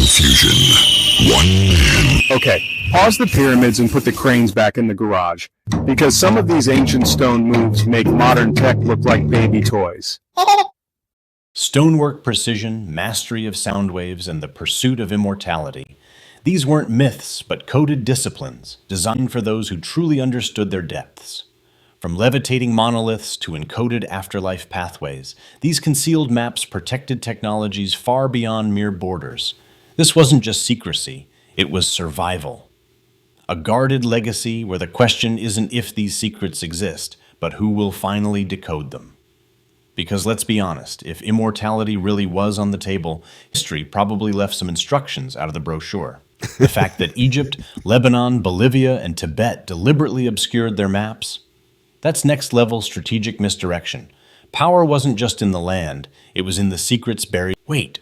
confusion. One man. Okay, pause the pyramids and put the cranes back in the garage, because some of these ancient stone moves make modern tech look like baby toys. Stonework precision, mastery of sound waves, and the pursuit of immortality. These weren't myths, but coded disciplines, designed for those who truly understood their depths. From levitating monoliths to encoded afterlife pathways, these concealed maps protected technologies far beyond mere borders. This wasn't just secrecy, it was survival. A guarded legacy where the question isn't if these secrets exist, but who will finally decode them. Because let's be honest, if immortality really was on the table, history probably left some instructions out of the brochure. The fact that Egypt, Lebanon, Bolivia, and Tibet deliberately obscured their maps, that's next-level strategic misdirection. Power wasn't just in the land, it was in the secrets buried. Wait,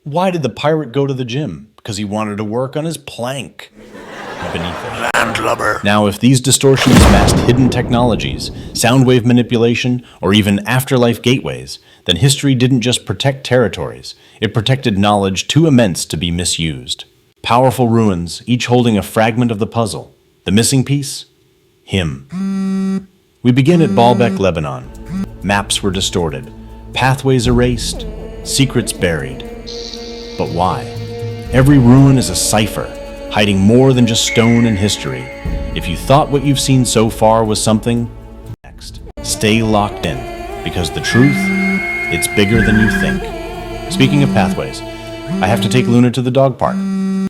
why did the pirate go to the gym? Because he wanted to work on his plank. Beneath it. Landlubber. Now, if these distortions masked hidden technologies, sound wave manipulation, or even afterlife gateways, then history didn't just protect territories, it protected knowledge too immense to be misused. Powerful ruins, each holding a fragment of the puzzle. The missing piece? Him. We begin at Baalbek, Lebanon. Maps were distorted, pathways erased, secrets buried. But why? Every ruin is a cipher, hiding more than just stone and history. If you thought what you've seen so far was something, next. Stay locked in, because the truth, it's bigger than you think. Speaking of pathways, I have to take Luna to the dog park.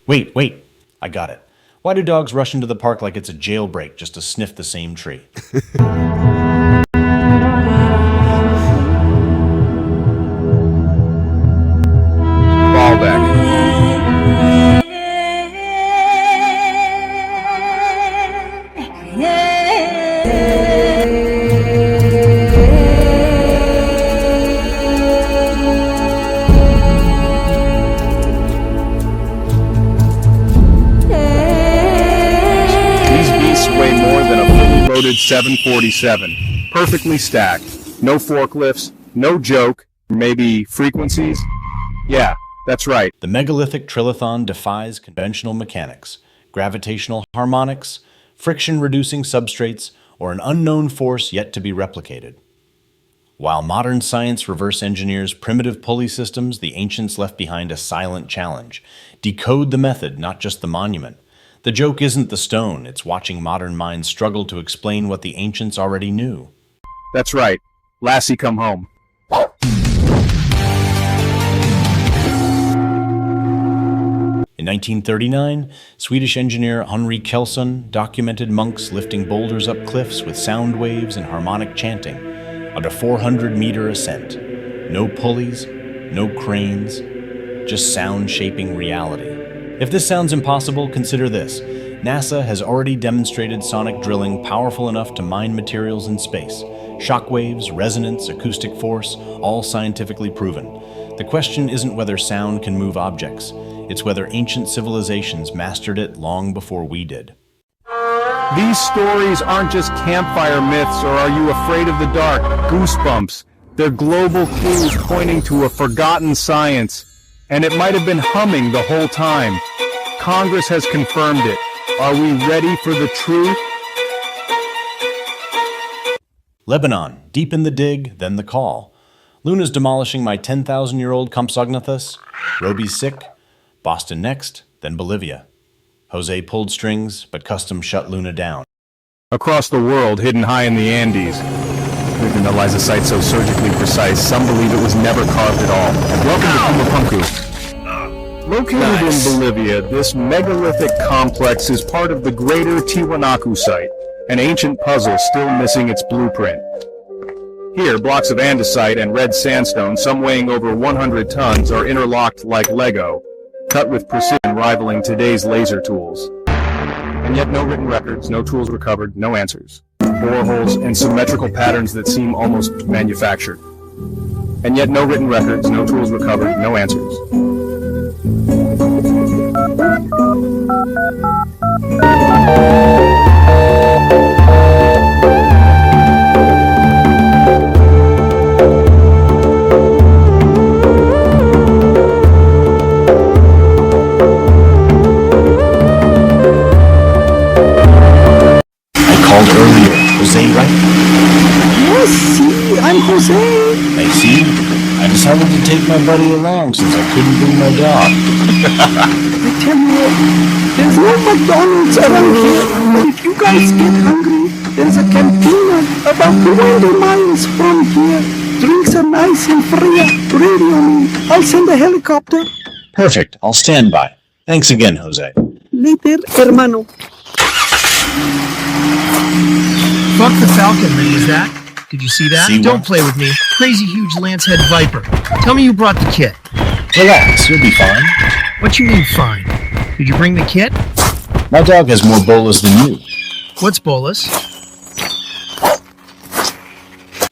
Wait, I got it. Why do dogs rush into the park like it's a jailbreak just to sniff the same tree? Baalbek. Weigh more than a fully loaded 747. Perfectly stacked. No forklifts, no joke, maybe frequencies? Yeah, that's right. The megalithic trilithon defies conventional mechanics, gravitational harmonics, friction-reducing substrates, or an unknown force yet to be replicated. While modern science reverse engineers primitive pulley systems, the ancients left behind a silent challenge. Decode the method, not just the monument. The joke isn't the stone, it's watching modern minds struggle to explain what the ancients already knew. That's right. Lassie, come home. In 1939, Swedish engineer Henri Kelson documented monks lifting boulders up cliffs with sound waves and harmonic chanting on a 400-meter ascent. No pulleys, no cranes, just sound-shaping reality. If this sounds impossible, consider this. NASA has already demonstrated sonic drilling powerful enough to mine materials in space. Shockwaves, resonance, acoustic force, all scientifically proven. The question isn't whether sound can move objects. It's whether ancient civilizations mastered it long before we did. These stories aren't just campfire myths or are you afraid of the dark? Goosebumps. They're global clues pointing to a forgotten science. And it might have been humming the whole time. Congress has confirmed it. Are we ready for the truth? Lebanon, deep in the dig, then the call. Luna's demolishing my 10,000-year-old Compsognathus. Roby's sick. Boston next, then Bolivia. Jose pulled strings, but customs shut Luna down. Across the world, hidden high in the Andes. Even though lies a site so surgically precise, some believe it was never carved at all. Welcome to Puma Punku. Located in Bolivia, this megalithic complex is part of the greater Tiwanaku site, an ancient puzzle still missing its blueprint. Here, blocks of andesite and red sandstone, some weighing over 100 tons, are interlocked like Lego, cut with precision rivaling today's laser tools. And yet no written records, no tools recovered, no answers. Boreholes and symmetrical patterns that seem almost manufactured. And yet no written records, no tools recovered, no answers. am Jose. I see. I decided to take my buddy along since I couldn't bring my dog. I tell you what, there's no McDonald's around here, but if you guys get hungry, there's a cantina about 20 miles from here. Drinks are nice and free. Radio me. I'll send a helicopter. Perfect. I'll stand by. Thanks again, Jose. Later, hermano. Fuck the falconry, is that? Did you see that? See Don't what? play with me. Crazy huge lance-head viper. Tell me you brought the kit. Relax, you'll be fine. What you mean fine? Did you bring the kit? My dog has more bolas than you. What's bolus?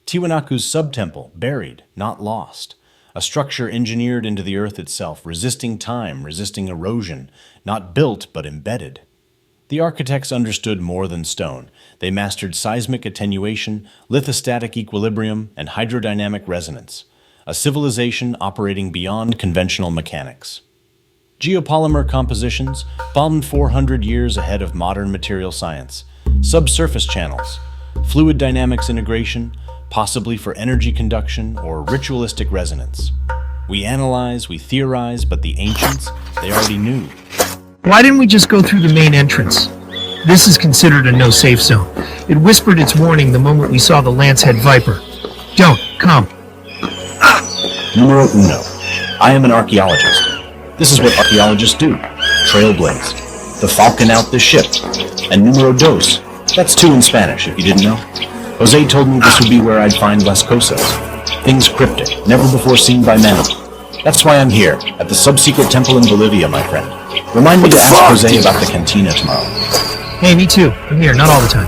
Tiwanaku's subtemple, buried, not lost. A structure engineered into the earth itself, resisting time, resisting erosion, not built but embedded. The architects understood more than stone. They mastered seismic attenuation, lithostatic equilibrium, and hydrodynamic resonance. A civilization operating beyond conventional mechanics. Geopolymer compositions, bombed 400 years ahead of modern material science. Subsurface channels, fluid dynamics integration, possibly for energy conduction or ritualistic resonance. We analyze, we theorize, but the ancients, they already knew. Why didn't we just go through the main entrance? This is considered a no-safe zone. It whispered its warning the moment we saw the lance-head viper. Don't, come. Numero uno. I am an archaeologist. This is what archaeologists do. Trailblaze. The falcon out the ship. And numero dos. That's two in Spanish, if you didn't know. Jose told me this would be where I'd find Las Cosas. Things cryptic, never before seen by man. That's why I'm here, at the sub-secret temple in Bolivia, my friend. Remind me to ask Jose about the cantina tomorrow. Hey, me too. I'm here, not all the time.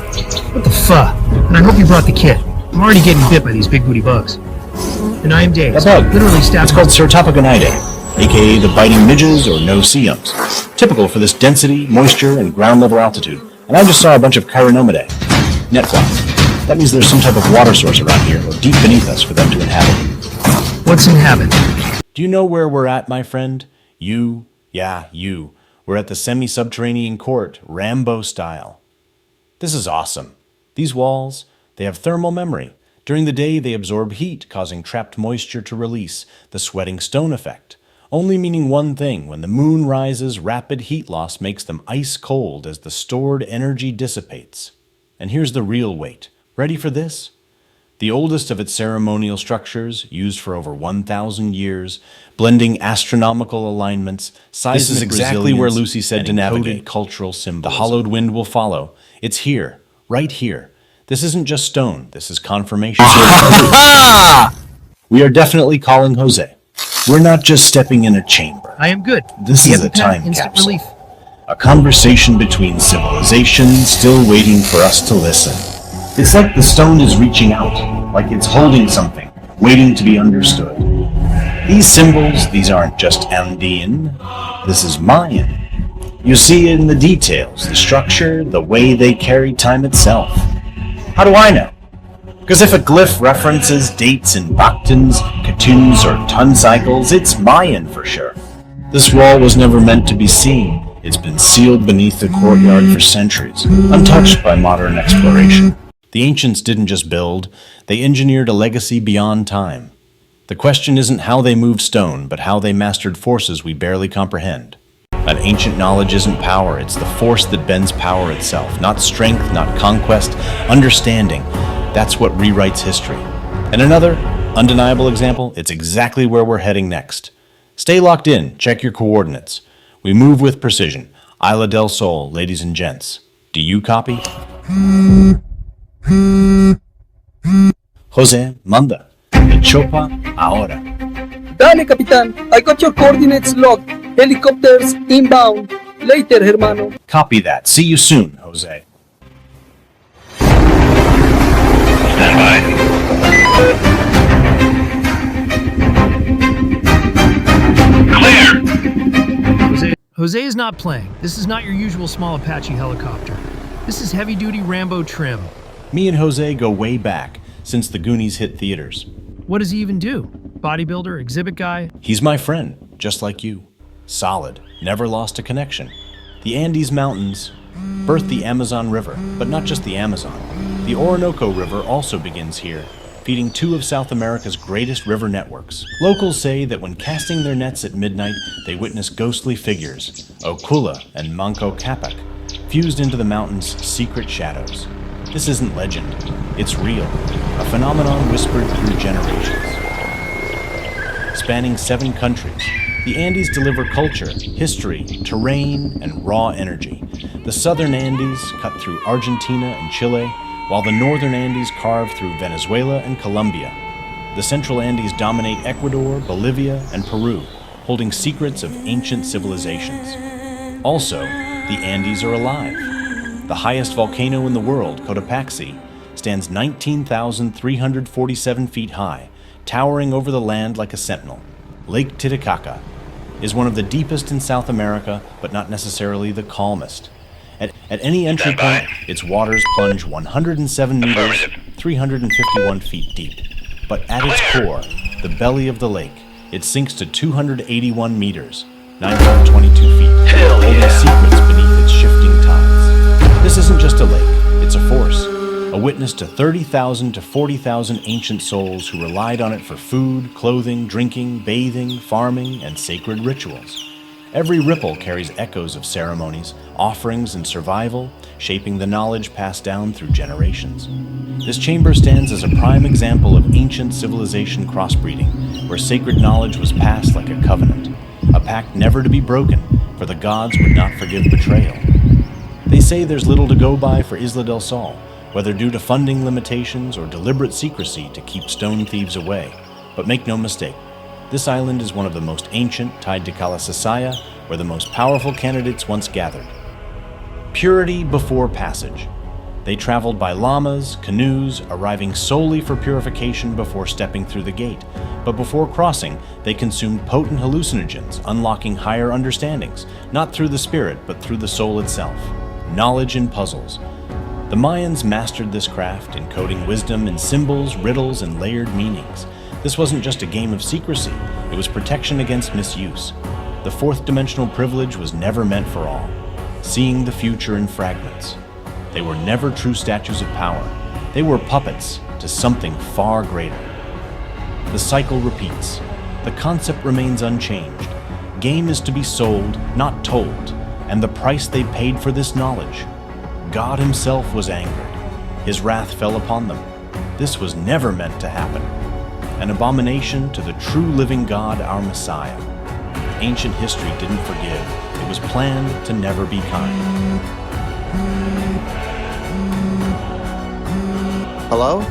What the fuck? And I hope you brought the kit. I'm already getting bit by these big booty bugs. And I am Dave. A bug. Literally stabbed. It's called Certopogonide, aka the biting midges or no-see-ums. Typical for this density, moisture, and ground-level altitude. And I just saw a bunch of Chironomidae. Netflux. That means there's some type of water source around here, or deep beneath us for them to inhabit. What's inhabit? Do you know where we're at, my friend? You. We're at the semi-subterranean court, Rambo style. This is awesome. These walls, they have thermal memory. During the day, they absorb heat, causing trapped moisture to release, the sweating stone effect. Only meaning one thing: when the moon rises, rapid heat loss makes them ice cold as the stored energy dissipates. And here's the real weight. Ready for this? The oldest of its ceremonial structures, used for over 1,000 years, blending astronomical alignments, seismic This is exactly where resilience, Lucy said and to navigate encoded cultural symbols. The hollowed wind will follow. It's here, right here. This isn't just stone. This is confirmation. We are definitely calling Jose. We're not just stepping in a chamber. I am good. This is a time Instant capsule. relief. A conversation between civilizations still waiting for us to listen. It's like the stone is reaching out, like it's holding something, waiting to be understood. These symbols, these aren't just Andean, this is Mayan. You see it in the details, the structure, the way they carry time itself. How do I know? Because if a glyph references dates in Bactans, Katuns, or ton cycles, it's Mayan for sure. This wall was never meant to be seen. It's been sealed beneath the courtyard for centuries, untouched by modern exploration. The ancients didn't just build, they engineered a legacy beyond time. The question isn't how they moved stone, but how they mastered forces we barely comprehend. An ancient knowledge isn't power, it's the force that bends power itself. Not strength, not conquest, understanding. That's what rewrites history. And another undeniable example, it's exactly where we're heading next. Stay locked in, check your coordinates. We move with precision. Isla del Sol, ladies and gents. Do you copy? Jose, manda. El chopa ahora. Dale, Capitan. I got your coordinates locked. Helicopters inbound. Later, hermano. Copy that. See you soon, Jose. Jose is not playing. This is not your usual small Apache helicopter. This is heavy-duty Rambo trim. Me and Jose go way back, since the Goonies hit theaters. What does he even do? Bodybuilder, exhibit guy? He's my friend, just like you. Solid, never lost a connection. The Andes Mountains birthed the Amazon River, but not just the Amazon. The Orinoco River also begins here. feeding two of South America's greatest river networks. Locals say that when casting their nets at midnight, they witness ghostly figures, Okula and Manco Capac, fused into the mountain's secret shadows. This isn't legend, it's real, a phenomenon whispered through generations. Spanning 7 countries, the Andes deliver culture, history, terrain, and raw energy. The southern Andes cut through Argentina and Chile, while the northern Andes carve through Venezuela and Colombia. The central Andes dominate Ecuador, Bolivia, and Peru, holding secrets of ancient civilizations. Also, the Andes are alive. The highest volcano in the world, Cotopaxi, stands 19,347 feet high, towering over the land like a sentinel. Lake Titicaca is one of the deepest in South America, but not necessarily the calmest. At any entry point, its waters plunge 107 meters, 351 feet deep. But at its core, the belly of the lake, it sinks to 281 meters, 922 feet, holding secrets beneath its shifting tides. This isn't just a lake, it's a force, a witness to 30,000 to 40,000 ancient souls who relied on it for food, clothing, drinking, bathing, farming, and sacred rituals. Every ripple carries echoes of ceremonies, offerings, and survival, shaping the knowledge passed down through generations. This chamber stands as a prime example of ancient civilization crossbreeding, where sacred knowledge was passed like a covenant, a pact never to be broken, for the gods would not forgive betrayal. They say there's little to go by for Isla del Sol, whether due to funding limitations or deliberate secrecy to keep stone thieves away. But make no mistake, this island is one of the most ancient, tied to Kalasasaya, where the most powerful candidates once gathered. Purity before passage. They traveled by llamas, canoes, arriving solely for purification before stepping through the gate. But before crossing, they consumed potent hallucinogens, unlocking higher understandings, not through the spirit, but through the soul itself. Knowledge in puzzles. The Mayans mastered this craft, encoding wisdom in symbols, riddles, and layered meanings. This wasn't just a game of secrecy, it was protection against misuse. The fourth dimensional privilege was never meant for all, seeing the future in fragments. They were never true statues of power. They were puppets to something far greater. The cycle repeats. The concept remains unchanged. Game is to be sold, not told, and the price they paid for this knowledge. God himself was angered. His wrath fell upon them. This was never meant to happen. An abomination to the true living God, our Messiah. Ancient history didn't forgive. It was planned to never be kind. Hello?